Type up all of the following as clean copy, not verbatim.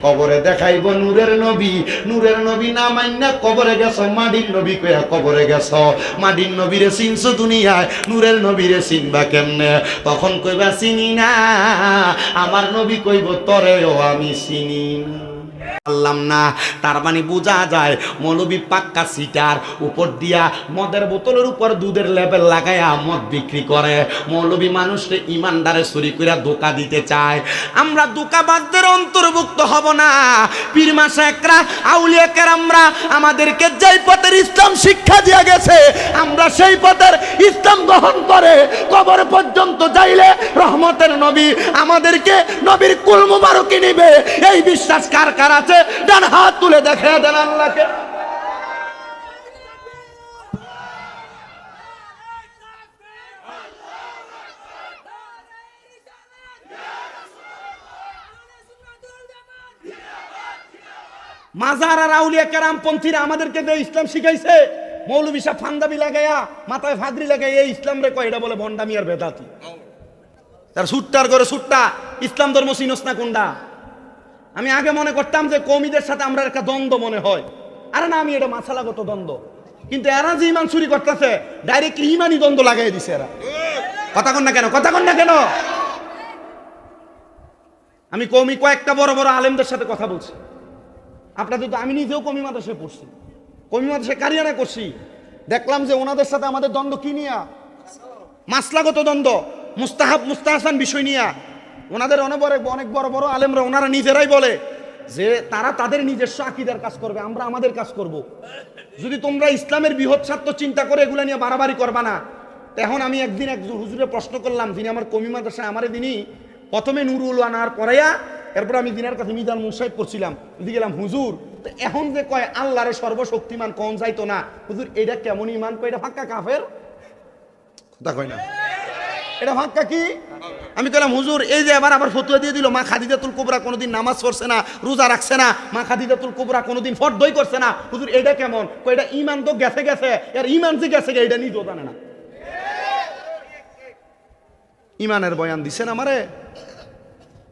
কবরে দেখাইব নূরের নবী, নূরের নবী না মাইন্না কবরে গেছ, মাটির নবী কইয়া কবরে গেছ। মাটির নবীরে চিনছো দুনিয়ায়, নূরের নবীরে চিনবা কেমনে? তখন কইবা চিনি না, আমার নবী কইব তরেও আমি চিনি না। পারলাম না। তার মানে বোঝা যায় মৌলবী পাক্কা সিটার, উপর দিয়া মদের বোতলের উপর দুধের লেবেল লাগাইয়া মদ বিক্রি করে। মৌলবী মানুষকে ইমানদারে চুরি করে ধোকা দিতে চায়। আমরা ধোকাবাজদের অন্তর্ভুক্ত হব না। পীর মাশায়েখরা, আউলিয়া কেরামরা আমাদেরকে যেই পথের ইসলাম শিক্ষা দিয়ে গেছে, আমরা সেই পথের ইসলাম গ্রহণ করে কবর পর্যন্ত যাইলে রহমতের নবী আমাদেরকে নবীর কুল মুবারকি নিবে। এই বিশ্বাস কার কার আছে? ডান হাত তুলে দেখে দেন আল্লাহকে। মাজার আর আউলিয়া কেরাম পন্থীরা আমাদেরকে যে ইসলাম শিখাইছে, মৌলভী সাহেব ফান্দাবি লাগাইয়া মাথায় ফাগরি লাগাই এই ইসলাম রে কয়, এটা বলে ভণ্ডামি আর বেদাতি। তার সুট্টার করে সুট্টা, ইসলাম ধর্ম চিনস না কোনটা? আমি আগে মনে করতাম যে কওমিদের সাথে আমরা একটা দ্বন্দ্ব মনে হয়, আরে না, আমি এটা মাসালাগত দ্বন্দ্ব। কিন্তু এরা যে ইমান চুরি করতেছে ডাইরেক্ট ইমানই দ্বন্দ্ব লাগাই দিছে এরা। কথা কন না কেন? কথা কন না কেন? আমি কওমি কয়েকটা বড় বড় আলেমদের সাথে কথা বলছি। আপনাদের তো, আমি নিজেও কওমি মাদ্রাসায় পড়ছি, কওমি মাদ্রাসায় কারিয়ানা করছি। দেখলাম যে ওনাদের সাথে আমাদের দ্বন্দ্ব কি নিয়া? মাসলাগত দ্বন্দ্ব, মুস্তাহাব মুস্তাহসান বিষয় নিয়া। ওনাদের অনেক বড় বড় আলেমরা ওনারা নিজেরাই বলে যে তারা তাদের নিজস্ব আকীদার কাজ করবে, আমরা আমাদের কাজ করব। যদি তোমরা ইসলামের বৃহৎ স্বার্থ চিন্তা করে এগুলা নিয়ে বাড়াবাড়ি করবা না। এখন আমি একদিন একজন হুজুরে প্রশ্ন করলাম, যিনি আমার কওমি মাদ্রাসায় আমার দিনই প্রথমে নুরুল আনার পড়াইয়া, এরপর আমি দিনের কাছে মিজান মুসাইব করছিলাম। যদি গেলাম হুজুর, তো এখন যে কয় আল্লাহরে সর্বশক্তিমান কোন যাইতো না, হুজুর এটা কেমন ইমান? কয় এটা ফাঁকা কাফের। কথা কয় না, এটা ফাঁকা কি? আমি কইলাম হুজুর, এই যে আবার ফতোয়া দিয়ে দিল মা খাদিজাতুল কুবরা কোনোদিন নামাজ পড়ছে না, রোজা রাখছে না, মা খাদিজাতুল কুবরা কোনোদিন ফরদই করছে না, হুজুর এটা কেমন? কই এটা ঈমান তো গেছে গেছে, এর ঈমান যে গেছে এটা নিজেও জানে না। ঈমানের বয়ান দিছেন আমারে,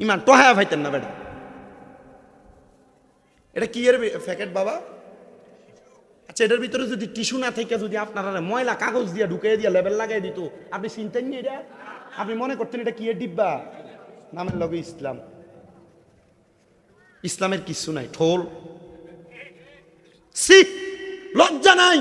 ঈমান টহায়া ভাইতেন না বেটা। এটা কি এর প্যাকেট বাবা? আচ্ছা, এটার ভিতরে যদি টিস্যু না থেকে যদি আপনারা ময়লা কাগজ দিয়ে ঢুকিয়ে দিয়ে লেবেল লাগাই দিত, আপনি চিনতেন নি এটা? আপনি মনে করতেন এটা কি এর ডিব্বা? নামের লগে ইসলাম, ইসলামের কিছু নাই। ঠোল, লজ্জা নাই,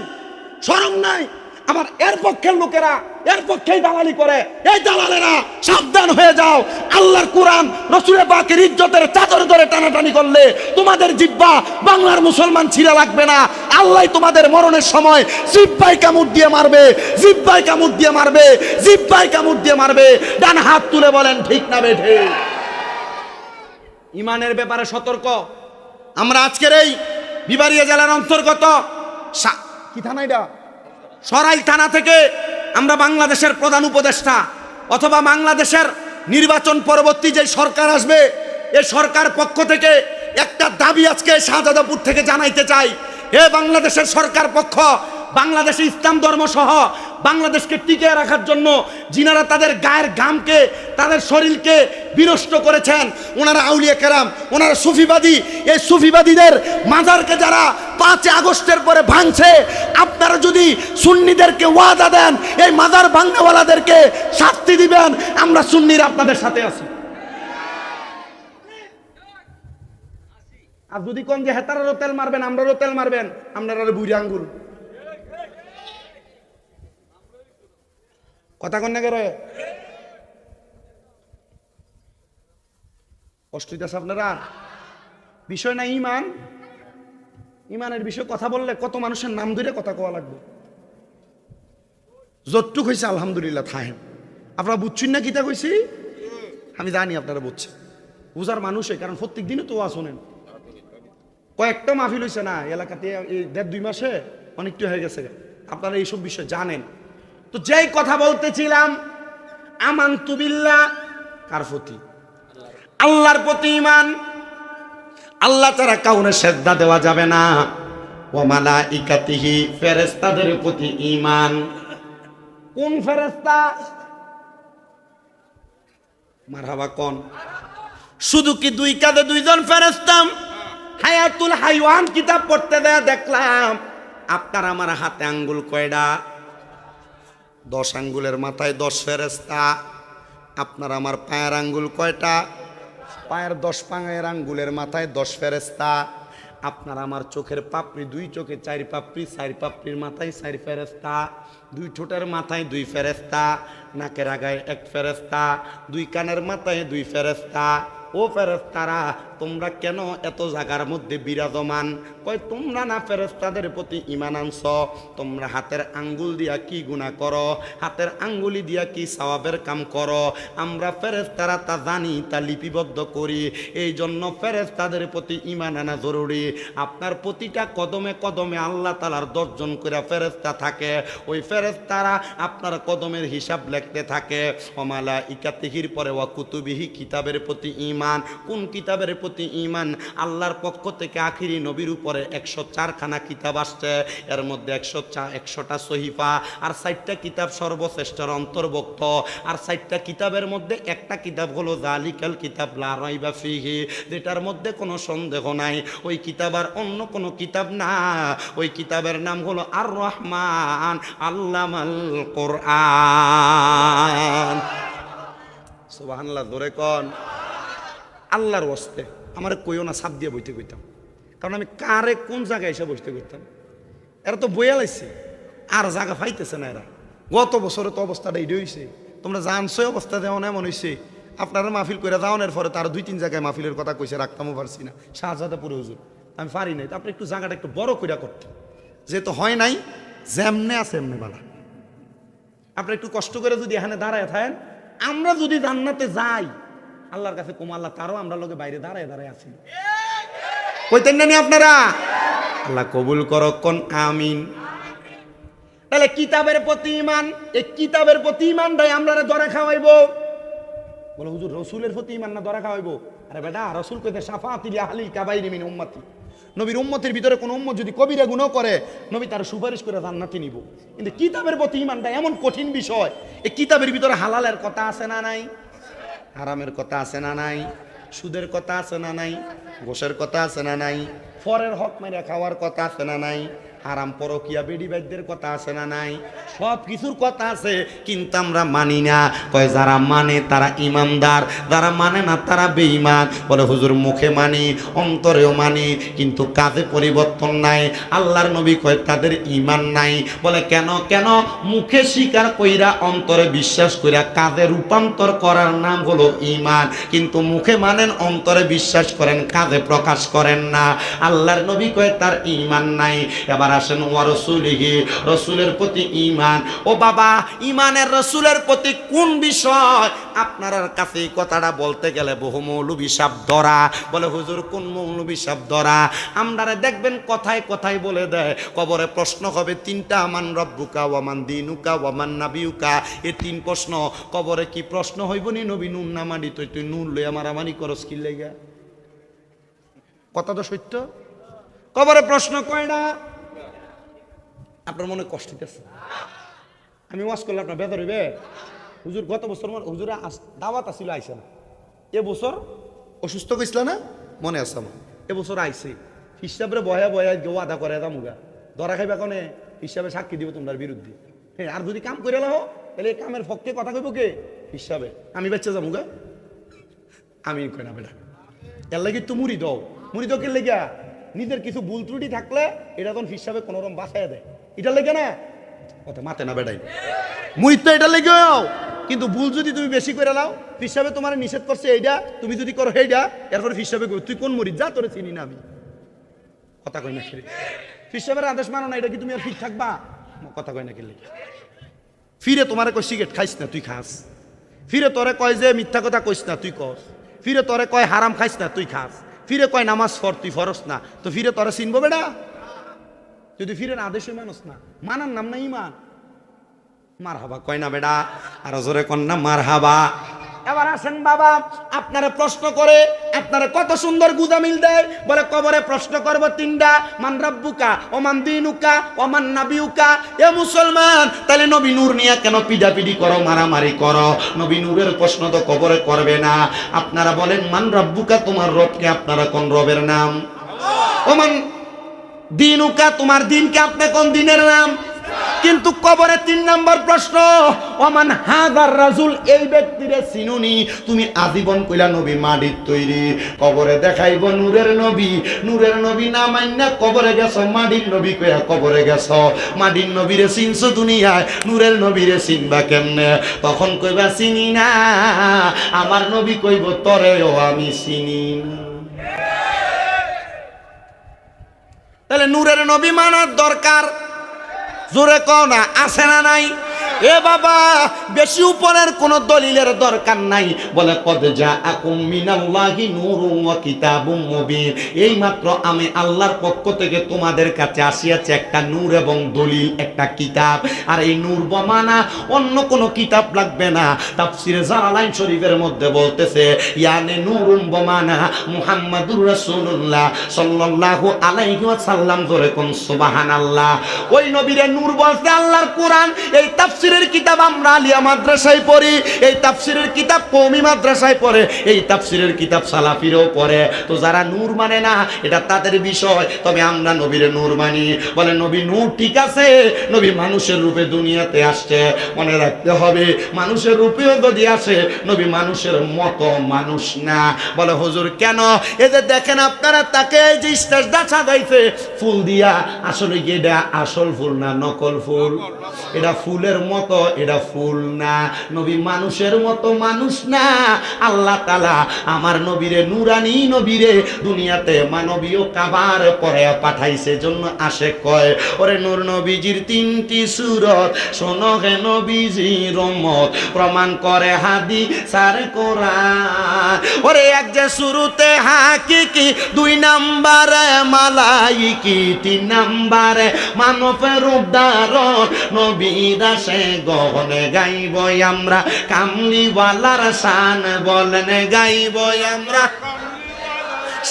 শরম নাই। আবার এর পক্ষের লোকেরা এর পক্ষেই দালালি করে। এই দালালেরা সাবধান হয়ে যাও। আল্লাহর কোরআন রাসূলের পাকের ইজ্জতের চাদর ধরে টানাটানি করলে তোমাদের জিহ্বা বাংলার মুসলমান ছিঁড়া লাগবে না। আল্লাহ তোমাদের মরণের সময় জিহ্বায় কামড় দিয়ে মারবে, জিহ্বায় কামড় দিয়ে মারবে, জিহ্বায় কামড় দিয়ে মারবে। ডান হাত তুলে বলেন ঠিক না বেঠে? ঈমানের ব্যাপারে সতর্ক। আমরা আজকের এই বিবাড়িয়া জেলার অন্তর্গত কি থানা এটা? সরাইল থানা থেকে আমরা বাংলাদেশের প্রধান উপদেষ্টা অথবা বাংলাদেশের নির্বাচন পরবর্তী যে সরকার আসবে, এই সরকার পক্ষ থেকে একটা দাবি আজকে শাহজাদাপুর থেকে জানাইতে চাই। হে বাংলাদেশের সরকার পক্ষ, বাংলাদেশে ইসলাম ধর্ম সহ বাংলাদেশকে টিকিয়ে রাখার জন্য যিনারা তাদের গায়ের ঘামকে, তাদের শরীরকে বিনষ্ট করেছেন, ওনারা আউলিয়া কেরাম, ওনারা সুফিবাদী, এই সুফিবাদীদের মাজারকে যারা 5 আগস্টের পরে ভাঙছে, আপনারা যদি সুন্নিদেরকে ওয়াদা দেন এই মাজার ভাঙনেওয়ালাদেরকে শাস্তি দিবেন, আমরা সুন্নিরা আপনাদের সাথে আছি। আর যদি কোন যে হেতারারও তেল মারবেন, আমরারও তেল মারবেন, আপনারা বুড়ি আঙ্গুল। কথা কন না কে রয়ে কষ্ট হইতেছে আপনারা? বিষয় না ঈমান, ঈমানের বিষয়ে কথা বললে কত মানুষের নাম ধরে কথা কোয়া লাগবে। যতটুক হয়েছে আলহামদুলিল্লাহ থাহেন। আপনারা বুঝছেন না কিতা কইছি? আমি জানি আপনারা বুঝছেন, বুঝার মানুষে, কারণ প্রত্যেক দিনও তো শোনেন। কয়েকটা মাহফিল হয়েছে না এলাকাতে এই 1.5-2 মাসে, অনেকটা হয়ে গেছে। আপনারা এইসব বিষয় জানেন। তো যেই কথা বলতেছিলাম, আমানতু বিল্লাহ, কার প্রতি? আল্লাহর প্রতি ঈমান। আল্লাহ ছাড়া কাউকে সিজদা দেওয়া যাবে না। ওয়া মালাইকাতিহি, ফেরেশতাদের প্রতি ঈমান। কোন ফেরেশতা? মারহাবা কোন? শুধু কি দুই কাঁধে দুইজন ফেরেশতা? হায়াতুল হাইওয়ান কিতাব পড়তে দেয়া দেখলাম আপনার আমার হাতে আঙ্গুল কয়টা? 10 আঙ্গুলের মাথায় 10 ফেরেশতা। আপনার আমার পায়ের আঙ্গুল কয়টা? পায়ের 10 পায়ের আঙ্গুলের মাথায় 10 ফেরেশতা। আপনার আমার চোখের পাপড়ি, 2 চোখে 4 পাপড়ি, 4 পাপড়ির মাথায় 4 ফেরেশতা। 2 ঠোঁটের মাথায় 2 ফেরেশতা, নাকের আগায় 1 ফেরেশতা, 2 কানের মাথায় 2 ফেরেশতা। ও ফেরেশতারা, তোমরা কেন এত জায়গার মধ্যে বিরাজমান? কয় তোমরা না ফেরেশতাদের প্রতি ঈমান আনছ? তোমরা হাতের আঙ্গুল দিয়া কি গুনাহ করো, হাতের আঙ্গুলি দিয়া কি সওয়াবের কাম করো? আমরা ফেরেশতারা তা জানি, তা লিপিবদ্ধ করি। এই জন্য ফেরেশতাদের প্রতি ঈমান আনা জরুরি। আপনার প্রতিটা কদমে কদমে আল্লাহ তাআলার 10 জন করে ফেরেশতা থাকে। ওই ফেরেশতারা আপনার কদমের হিসাব লিখতে থাকে। ওমালা ইকাতিহির পরে ওয়া কুতুবিহি, কিতাবের প্রতি ঈমান। কোন কিতাবের প্রতি ঈমান? আল্লাহর পক্ষ থেকে আখিরি নবীর উপরে 104 খানা কিতাব আসছে। এর মধ্যে 100টা সহিফা আর 60টা কিতাব সর্বশ্রেষ্ঠর অন্তর্ভুক্ত। আর 60টা কিতাবের মধ্যে একটা কিতাব হলো যালিকাল কিতাব লা রাইবা ফিহি, যেটার মধ্যে কোনো সন্দেহ নাই। ওই কিতাব আর অন্য কোনো কিতাব না। ওই কিতাবের নাম হলো আর রহমান আল্লামাল কোরআন। সুবহানাল্লাহ, জোরে কোন। আল্লাহর ওয়াস্তে আমার কইও না, সাপ দিয়ে বইতে কইতাম, কারণ আমি কারে কোন জায়গায় এসে বসতে করতাম। এরা তো বইয়া লাইছে, আর জায়গা পাইতেছে না এরা। গত বছরে তো অবস্থাটা এইটা হয়েছে, তোমরা জানছো অবস্থা যেমন এমন হয়েছে। আপনারা মাহফিল করে যাওয়ানোর পরে তার 2-3 জায়গায় মাহফিলের কথা কইছে, রাখতামও পারছি না। শাহজাদাপুরে হুজুর আমি পারি নাই, তো আপনি একটু জায়গাটা একটু বড় কইরা করতেন, যেহেতু হয় নাই যেমনে আছে এমনি বালা। আপনি একটু কষ্ট করে যদি এখানে দাঁড়ায় থাকেন, আমরা যদি জান্নাতে যাই আল্লাহর কাছে কম, আল্লাহ তারও আমরা লোকে বাইরে দাঁড়ায় দাঁড়ায় আছি। কইতেন না আপনারা? আল্লাহ কবুল করো, কোন আমিন। তাহলে কিতাবের প্রতি ঈমান, এই কিতাবের প্রতি ঈমানটাই আমরা ধরে খাওয়াইবো। বলে হুজুর রসুলের প্রতি ঈমান না ধরে খাওয়াইবো? আরে বেটা, রসুল কইতে শাফাআতি লি আহলিল কাবাইরি মিন উম্মতি। নবীর উম্মতের ভিতরে কোন উম্মত যদি কবিরা গুনাহ করে, নবী তার সুপারিশ করে জান্নাতে নিব। কিন্তু কিতাবের প্রতি ঈমানটা এমন কঠিন বিষয়, এই কিতাবের ভিতরে হালালের কথা আছে না নাই? হারামের কথা আছে না নাই? সুদের কথা আছে না নাই? ঘোষের কথা আছে না নাই? ফরের হক মেরে খাওয়ার কথা আছে না নাই? হারাম পরকিয়া বেডি বাইদের কথা আছে না নাই? সব কিছুর কথা আছে, কিন্তু আমরা মানি না। কয় যারা মানে তারা ইমানদার, যারা মানে না তারা বেঈমান। বলে হুজুর মুখে মানি, অন্তরেও মানি, কিন্তু কাজে পরিবর্তন নাই। আল্লাহর নবী কয় তাদের ঈমান নাই। বলে কেন? কেন? মুখে স্বীকার কইরা অন্তরে বিশ্বাস কইরা কাজে রূপান্তর করার নাম হলো ঈমান। কিন্তু মুখে মানেন, অন্তরে বিশ্বাস করেন, কাজে প্রকাশ করেন না। আল্লাহর নবী কয় তার ঈমান নাই। এবার আসেন ওয়া রাসূলিহি, রাসূলের প্রতি ঈমান। ও বাবা, ঈমানের রাসূলের প্রতি কোন বিষয়? আপনার কাছে এই কথাটা বলতে গেলে বহু মৌলবী সাহেব ধরা। বলে হুজুর কোন মৌলবী সাহেব ধরা? আপনারা দেখবেন কথায় কথায় বলে দেয়, কবরে প্রশ্ন হবে 3টা, মান রব্বুকা ওয়া মান দীনুকা ওয়া মান নাবিয়ুকা। এই 3 প্রশ্ন কবরে। কি প্রশ্ন হইব নি? নবী নুন না মানি, তুই নুন লইয়া মারামারি করস কি লাগা? কথা তো সত্য। কবরে প্রশ্ন কয়টা? আপনার মনে কষ্ট দিতেছে? আমি ওয়াজ করলে আপনার বেদর হইবে? হুজুর গত বছর হুজুরা দাওয়াত আসিল, আইসে না। এবছর অসুস্থ গেছিল না, মনে আছে আমার। এবছর আইসে হিসাবে বয়া বয়া কেউ আদা করে দামুগা ধরা খাইবা কনে হিসাবে সাক্ষী দিব তোমার বিরুদ্ধে। হ্যাঁ, আর যদি কাম করে লাও তাহলে এই কামের পক্ষে কথা কইব কে? হিসাবে আমি বেঁচে যাবো। আমি কই না বেটা, এর লাগে তো মুড়ি দাও। মুড়ি দাও কে লেগা? নিজের কিছু ভুল ত্রুটি থাকলে এটা তখন হিসাবে কোনো রকম বাঁচাইয়া দেয়। এটা লেগে না কথা মাতে না বেটাই, মুড়ি তো এটা লেগেও। কিন্তু ভুল যদি তুমি বেশি করে লাও, হিসাবে তোমার নিষেধ করছে এইটা, তুমি যদি করো সেইটা, এরপর হিসাবে তুই কোন মুড়ি যা, তোরে চিনি না আমি। কথা কই না খেলে হিসাবের আদেশ মানো না, এটা কি তুমি আর ঠিক থাকবা? কথা কয় না খেলে ফিরে তোমারে কয় সিগারেট খাইস না, তুই খাস। ফিরে তোরে কয় যে মিথ্যা কথা কইস না, তুই কস। ফিরে তোরে কয় হারাম খাইস না, তুই খাস। ফিরে কয় নামাজ পড়, তুই ফরস না। তো ফিরে তোরে চিনবো বেটা? যদি ফিরের আদেশই মানুষ না, মানার নাম না ইমান। মার হাবা কয় না বেটা? আর জোরে কন না মার হাবা। এবার আসেন বাবা, আপনারা প্রশ্ন করে আপনারা কত সুন্দর গুজামিল দেয়, বলে কবরে প্রশ্ন করব তিনটা, মান রাব্বুকা ও মান দিনুকা ও মান নাবিউকা। এ মুসলমান, তাহলে নবী নূর নিয়ে কেন পিডাপিডি করো, মারামারি করো? নবী নূরের প্রশ্ন তো কবরে করবে না। আপনারা বলেন মান রাব্বুকা, তোমার রবকে, আপনারা কোন রবের নাম? ও মান দিনুকা, তোমার দিনকে, আপনি কোন দিনের নাম? কিন্তু কবরে 3 নম্বর প্রশ্ন, ওমান হাদার রাজুল, এই ব্যক্তিরে চিনুনি? তুমি আজীবন কইলা নবী মাটির তৈরি, কবরে দেখাইব নূরের নবী। নূরের নবী না মাইন্না কবরে গেছো, মাটির নবী কইয়া কবরে গেছো। মাটির নবীরে চিনছো দুনিয়ায়, নূরের নবীরে চিনবা কেমনে? তখন কইবা চিনি না। আমার নবী কইব তরেও আমি চিনি না। তাহলে নূরের নবী মানার দরকার, জোরে কও না, আছে না নাই? এ বাবা, বেশি উপরের কোন দলিলের দরকার নাই। বলে কদ জাআকুম মিনাল্লাহি নূরুন ওয়া কিতাবুম মুবিন, এই মাত্র আমি আল্লাহর পক্ষ থেকে তোমাদের কাছে আসিয়াছে একটা নূর এবং দলিল, একটা কিতাব। আর এই নূর বমানা অন্য কোন কিতাব লাগবে না। তাফসীরে জালালাইন শরীফের মধ্যে বলতেছে ইয়ানে নূরুন বমানা মুহাম্মাদুর রাসূলুল্লাহ সাল্লাল্লাহু আলাইহি ওয়াসাল্লাম। জোরে কোন সুবহানাল্লাহ। ওই নবীরে নূর বলতে আল্লাহর কোরআন। এই তাফসীরের কিতাব আমরা আলিয়া মাদ্রাসায় পড়ি, এই তাফসীরের কিতাব কওমি মাদ্রাসায় পড়ে, এই তাফসীরের কিতাব সালাফিরও পড়ে। তো যারা নূর মানে না এটা তাদের বিষয়, তবে আমরা নবীর নূর মানি। বলে নবী নূর ঠিক আছে, নবী মানুষের রূপে দুনিয়াতে আসছে, মনে রাখতে হবে মানুষের রূপেও যদি আসে, নবী মানুষের মতো মানুষ না। বলে হুজুর কেন? এই যে দেখেন আপনারা, তাকে যে স্টেজটা সাজাইছে ফুল দিয়া, আসলে কি এটা আসল ফুল না নকল ফুল? এটা ফুলের মতো, এটা ফুল না। নবী মানুষের মতো মানুষ না। আল্লাহ তাআলা আমার নবীরে, নুরানি নবীরে দুনিয়াতে মানবীয় কাবার পরে পাঠাইছে। জন্য আসে কয়, ওরে নূর নবীজির 3টি সূরত শোনো হে নবীজির উম্মত, প্রমাণ করে হাদিস আর কোরআন। ওরে এক যে শুরুতে হাকিকি, 2 নম্বরে মালাইকি, 3 নম্বরে মানবের উদ্ধারণ। নবীর আসে গহনে গাইব আমরা, কামলিওয়ালার শান বলেন গাইব আমরা।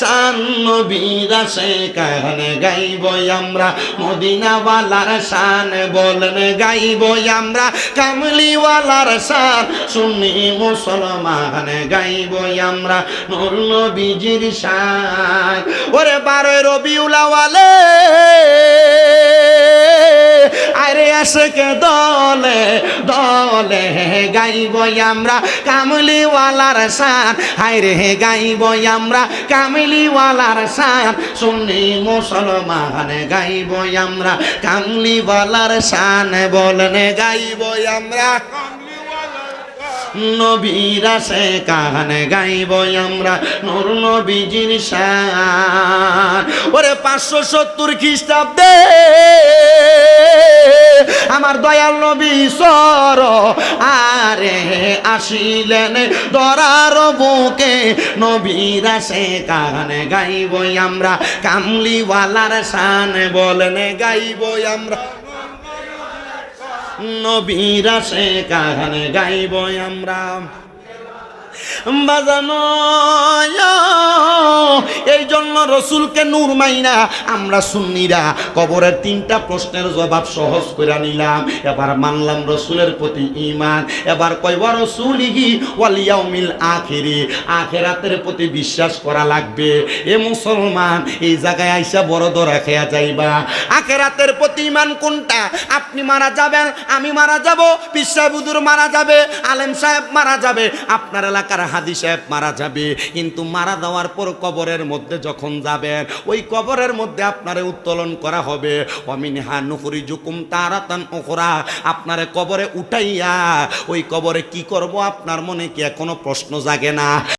শান নবীর আসে কানে গাইব আমরা, মদিনাওয়ালার শান বলেন গাইব আমরা। কামলিওয়ালার শান সুন্নি মুসলমান গাইব আমরা, নূর নবীজির শান। ওরে 12 রবিউল আওয়ালে আরে আশকে দলে দলে গাইব আমরা, কামলিওয়ালার শান। হায়রে গাইব আমরা কামলিওয়ালার শান, সুন্নি মুসলমান গাইব আমরা। কামলিওয়ালার শান বলেন গাইব আমরা, নবীর আসে কানে গাইব আমরা, নূর নবীজির শান। ওরে 570 খ্রিস্টাব্দে আমার দয়াল নবী সর আরে আসিলেন ধরার বুকে। নবীর আসে কানে গাইব আমরা, কামলিওয়ালার শান বলেন গাইব আমরা। নবীর আসে কানে গাইব আমরা। বাজানো এই জন্য রসুলকে নূর মাইনা আমরা সুন্নিরা কবরের 3টা প্রশ্নের জবাব সহজ করে নিলাম। এবার মানলাম রসুলের প্রতি ঈমান। এবার কয় ওয়া রাসূলিহি ওয়াল ইয়াউমিল আখিরি, আখিরাতের প্রতি বিশ্বাস করা লাগবে। এ মুসলমান, এই জায়গায় আইসা বড় ধরা খেয়া যাইবা। আখিরাতের প্রতি ঈমান কোনটা? আপনি মারা যাবেন, আমি মারা যাব, পীর সাহেব হুজুর মারা যাবে, আলেম সাহেব মারা যাবে, আপনার এলাকার হাদি সাহেব মারা যাবে। কিন্তু মারা যাওয়ার পর কবরের মধ্যে যখন যাবেন, ওই কবরের মধ্যে আপনারে উত্তোলন করা হবে। ওয়ামিনহা নুখরিজুকুম তারাতান উখরা, আপনারে কবরে উঠাইয়া ওই কবরে কি করব আপনার মনে কি এখনো প্রশ্ন জাগে না?